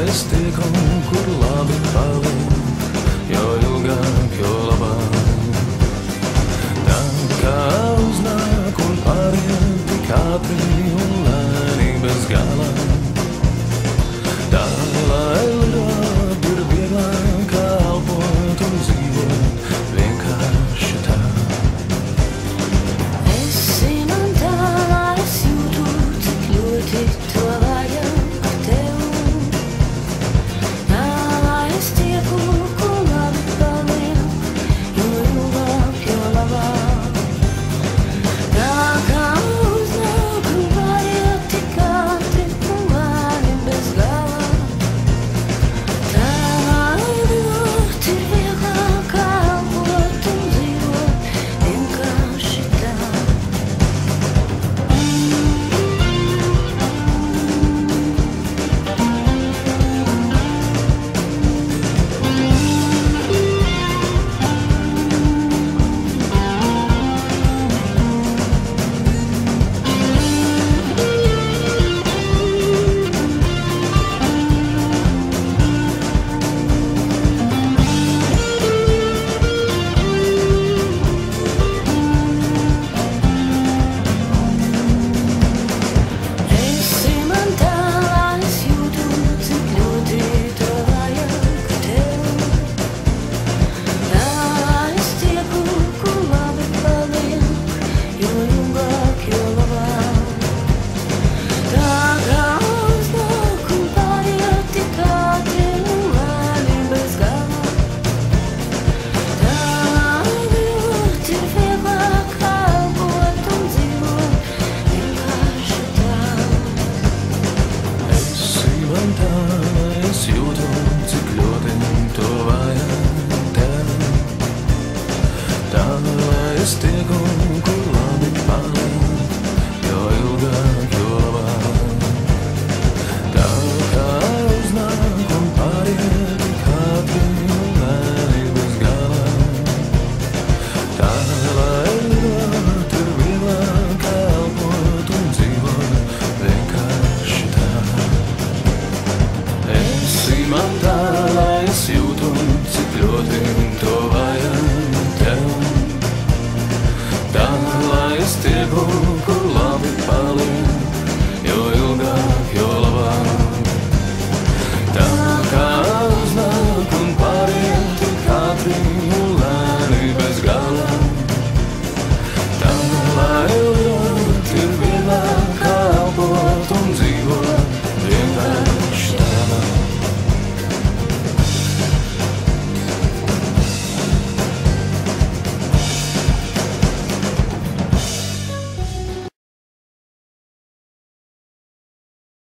es tieku, kur labi paliek, jo ilgāk, jo labāk. Tā kā uznāk un pāriet tik ātri un lēni bez gala. Tā lai lidot ir vieglāk elpot un dzīvot vienkārši tā. Esi man tālā, es jūtu, cik ļoti to vajag tev. Tālā es tieku, ko labi paliek, jo ilgāk, jo labāk. Tā kā uznāk un pāriet tik ātri un lēni bez gala. Tā lai lidot ir vieglāk elpot un dzīvot vienkārši tā. Esi man tālā, es jūtu, cik ļoti to vajag tev. Tālā es tieku, ko labi paliek, jo ilgāk, jo labāk. Tā kā uznāk un pāriet tik ātri un lēni bez gala. Tā lai lidot ir vieglāk elpot un dzīvot vienkārši tā. Esi man tālā, es jūtu, cik ļoti to vajag tev. Tā lai es tieku, kur labi paliek, jo ilgāk, jo labāk. Tā kā uznāk un pāriet tik ātri un lēni bez gala. Tā lai lidot ir vieglāk elpot un dzīvot vienkārši tā. Esi man tālā, es jūtu, cik ļoti to